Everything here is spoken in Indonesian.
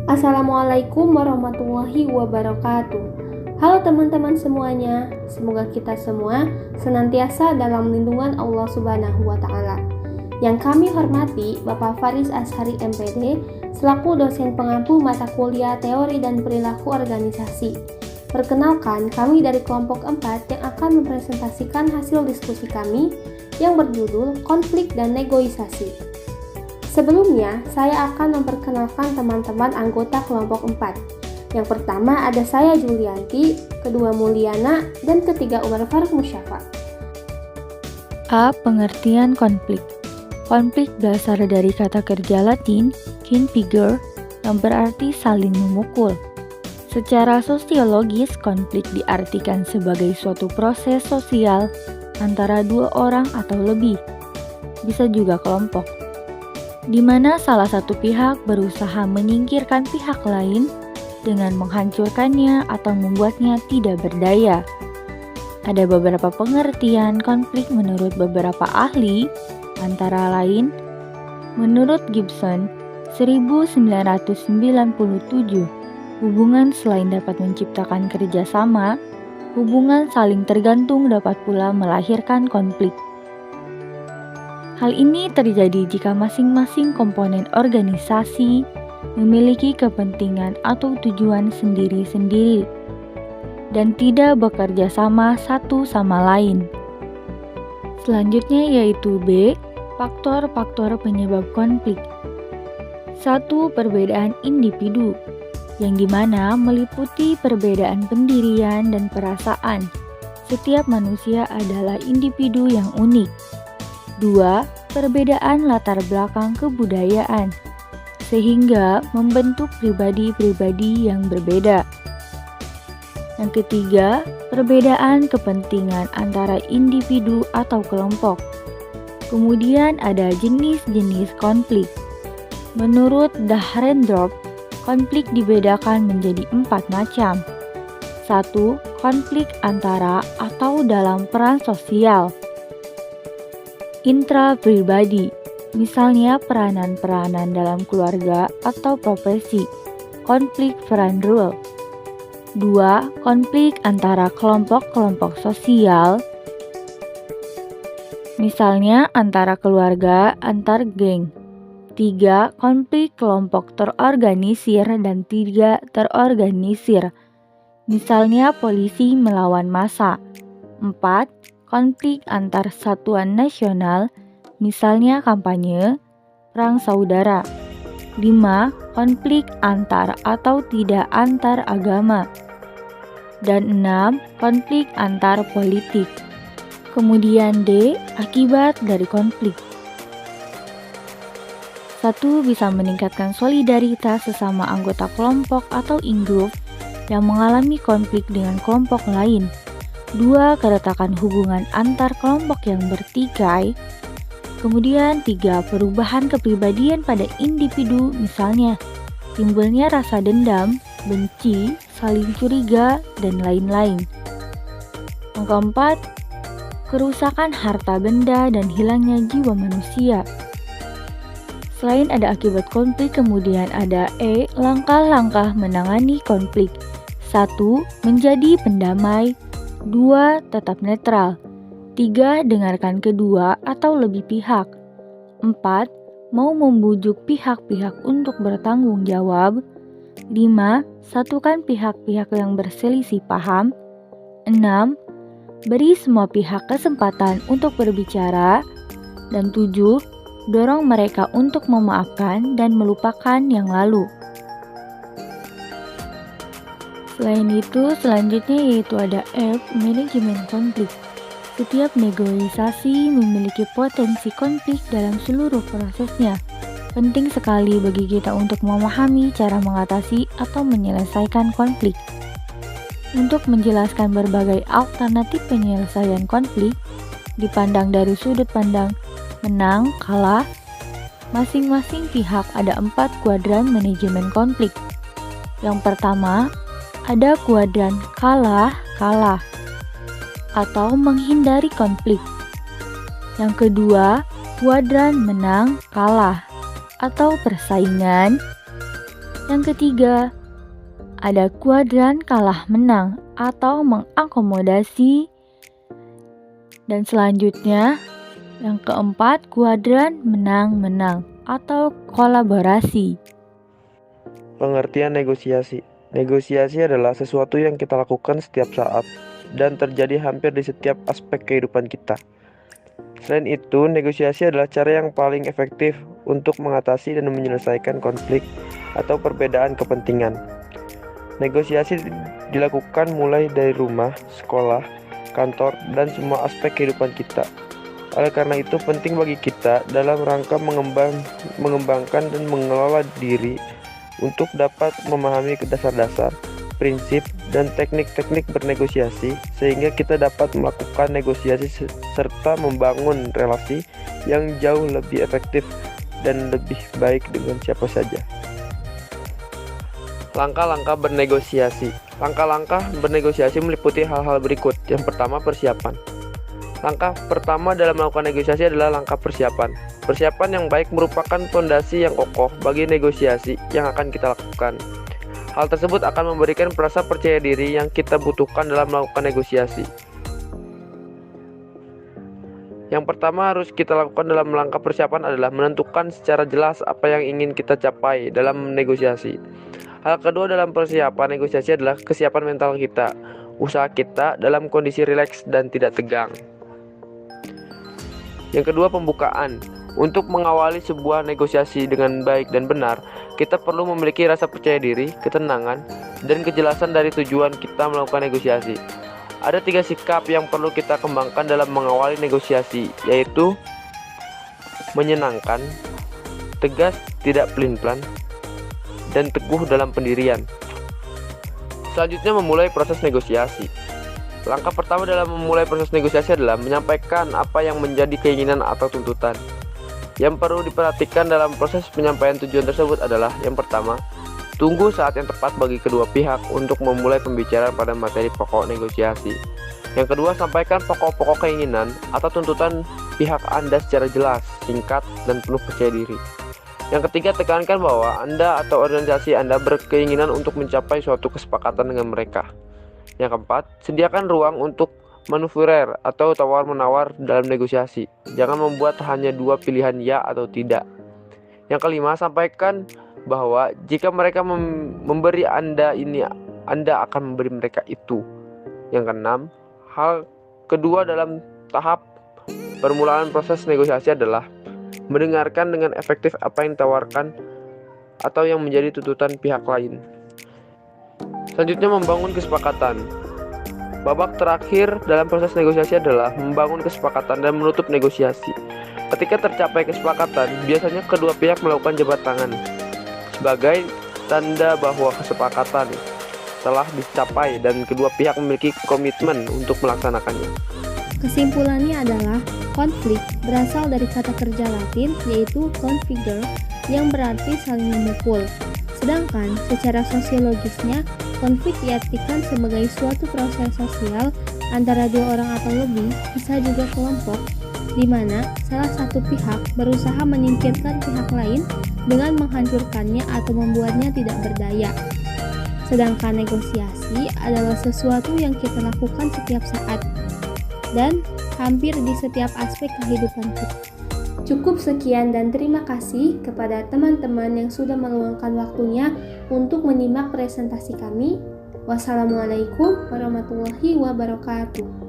Assalamualaikum warahmatullahi wabarakatuh. Halo teman-teman semuanya, semoga kita semua senantiasa dalam lindungan Allah Subhanahu wa Ta'ala. Yang kami hormati Bapak Faris Ashari MPD selaku dosen pengampu mata kuliah Teori dan Perilaku Organisasi. Perkenalkan, kami dari kelompok 4 yang akan mempresentasikan hasil diskusi kami yang berjudul Konflik dan Negosiasi. Sebelumnya, saya akan memperkenalkan teman-teman anggota kelompok 4. Yang pertama ada saya Julianti, kedua Mulyana, dan ketiga Umar Faruk Musyafa. A. Pengertian konflik. Konflik berasal dari kata kerja Latin configere yang berarti saling memukul. Secara sosiologis, konflik diartikan sebagai suatu proses sosial antara dua orang atau lebih, bisa juga kelompok, di mana salah satu pihak berusaha menyingkirkan pihak lain dengan menghancurkannya atau membuatnya tidak berdaya. Ada beberapa pengertian konflik menurut beberapa ahli, antara lain, menurut Gibson, 1997, hubungan selain dapat menciptakan kerjasama, hubungan saling tergantung dapat pula melahirkan konflik. Hal ini terjadi jika masing-masing komponen organisasi memiliki kepentingan atau tujuan sendiri-sendiri dan tidak bekerja sama satu sama lain. Selanjutnya yaitu B. Faktor-faktor penyebab konflik. 1. Perbedaan individu, yang dimana meliputi perbedaan pendirian dan perasaan. Setiap manusia adalah individu yang unik. 2. Perbedaan latar belakang kebudayaan, sehingga membentuk pribadi-pribadi yang berbeda. Yang ketiga, perbedaan kepentingan antara individu atau kelompok. Kemudian ada jenis-jenis konflik. Menurut Dahrendorf, konflik dibedakan menjadi 4 macam. 1. Konflik antara atau dalam peran sosial. Intra-pribadi, misalnya peranan-peranan dalam keluarga atau profesi, konflik peran role. 2. Konflik antara kelompok-kelompok sosial, misalnya antara keluarga, antar geng. 3. Konflik kelompok terorganisir dan tidak terorganisir, misalnya polisi melawan massa. 4. Konflik antar satuan nasional, misalnya kampanye, perang saudara. 5. Konflik antar atau tidak antar agama. Dan 6. Konflik antar politik. Kemudian D. Akibat dari konflik. 1. Bisa meningkatkan solidaritas sesama anggota kelompok atau in-group yang mengalami konflik dengan kelompok lain. 2. Keretakan hubungan antar kelompok yang bertikai. Kemudian 3. Perubahan kepribadian pada individu, misalnya timbulnya rasa dendam, benci, saling curiga, dan lain-lain. Yang keempat, kerusakan harta benda dan hilangnya jiwa manusia. Selain ada akibat konflik, kemudian ada E. Langkah-langkah menangani konflik. 1. Menjadi pendamai. 2. Tetap netral. 3. Dengarkan kedua atau lebih pihak. 4. Mau membujuk pihak-pihak untuk bertanggung jawab. 5. Satukan pihak-pihak yang berselisih paham. 6. Beri semua pihak kesempatan untuk berbicara. Dan 7. Dorong mereka untuk memaafkan dan melupakan yang lalu. Selain itu, selanjutnya yaitu ada F. Manajemen konflik. Setiap negosiasi memiliki potensi konflik dalam seluruh prosesnya. Penting sekali bagi kita untuk memahami cara mengatasi atau menyelesaikan konflik. Untuk menjelaskan berbagai alternatif penyelesaian konflik, dipandang dari sudut pandang menang, kalah, masing-masing pihak ada 4 kuadran manajemen konflik. Yang pertama, ada kuadran kalah atau menghindari konflik. Yang kedua, kuadran menang kalah atau persaingan. Yang ketiga, ada kuadran kalah menang atau mengakomodasi. Dan selanjutnya, yang keempat, kuadran menang-menang atau kolaborasi. Pengertian negosiasi. Negosiasi adalah sesuatu yang kita lakukan setiap saat dan terjadi hampir di setiap aspek kehidupan kita. Selain itu, negosiasi adalah cara yang paling efektif untuk mengatasi dan menyelesaikan konflik atau perbedaan kepentingan. Negosiasi dilakukan mulai dari rumah, sekolah, kantor, dan semua aspek kehidupan kita. Oleh karena itu, penting bagi kita dalam rangka mengembangkan dan mengelola diri untuk dapat memahami dasar-dasar, prinsip, dan teknik-teknik bernegosiasi sehingga kita dapat melakukan negosiasi serta membangun relasi yang jauh lebih efektif dan lebih baik dengan siapa saja. Langkah-langkah bernegosiasi. Langkah-langkah bernegosiasi meliputi hal-hal berikut. Yang pertama, persiapan. Langkah pertama dalam melakukan negosiasi adalah langkah persiapan. Persiapan yang baik merupakan fondasi yang kokoh bagi negosiasi yang akan kita lakukan. Hal tersebut akan memberikan rasa percaya diri yang kita butuhkan dalam melakukan negosiasi. Yang pertama harus kita lakukan dalam langkah persiapan adalah menentukan secara jelas apa yang ingin kita capai dalam negosiasi. Hal kedua dalam persiapan negosiasi adalah kesiapan mental kita, usaha kita dalam kondisi rileks dan tidak tegang. Yang kedua, pembukaan. Untuk mengawali sebuah negosiasi dengan baik dan benar, kita perlu memiliki rasa percaya diri, ketenangan, dan kejelasan dari tujuan kita melakukan negosiasi. Ada 3 sikap yang perlu kita kembangkan dalam mengawali negosiasi, yaitu menyenangkan, tegas, tidak pelin-pelan, dan teguh dalam pendirian. Selanjutnya, memulai proses negosiasi. Langkah pertama dalam memulai proses negosiasi adalah menyampaikan apa yang menjadi keinginan atau tuntutan. Yang perlu diperhatikan dalam proses penyampaian tujuan tersebut adalah yang pertama, tunggu saat yang tepat bagi kedua pihak untuk memulai pembicaraan pada materi pokok negosiasi. Yang kedua, sampaikan pokok-pokok keinginan atau tuntutan pihak Anda secara jelas, singkat, dan penuh percaya diri. Yang ketiga, tekankan bahwa Anda atau organisasi Anda berkeinginan untuk mencapai suatu kesepakatan dengan mereka. Yang keempat, sediakan ruang untuk manuver atau tawar-menawar dalam negosiasi. Jangan membuat hanya 2 pilihan ya atau tidak. Yang kelima, sampaikan bahwa jika mereka memberi Anda ini, Anda akan memberi mereka itu. Yang keenam, hal kedua dalam tahap permulaan proses negosiasi adalah mendengarkan dengan efektif apa yang ditawarkan atau yang menjadi tuntutan pihak lain. Selanjutnya, membangun kesepakatan. Babak terakhir dalam proses negosiasi adalah membangun kesepakatan dan menutup negosiasi. Ketika tercapai kesepakatan, biasanya kedua pihak melakukan jabat tangan sebagai tanda bahwa kesepakatan telah dicapai dan kedua pihak memiliki komitmen untuk melaksanakannya. Kesimpulannya adalah konflik berasal dari kata kerja Latin yaitu configere yang berarti saling memukul. Sedangkan secara sosiologisnya, konflik diartikan sebagai suatu proses sosial antara 2 orang atau lebih, bisa juga kelompok, di mana salah satu pihak berusaha menyingkirkan pihak lain dengan menghancurkannya atau membuatnya tidak berdaya. Sedangkan negosiasi adalah sesuatu yang kita lakukan setiap saat dan hampir di setiap aspek kehidupan kita. Cukup sekian dan terima kasih kepada teman-teman yang sudah meluangkan waktunya untuk menyimak presentasi kami. Wassalamualaikum warahmatullahi wabarakatuh.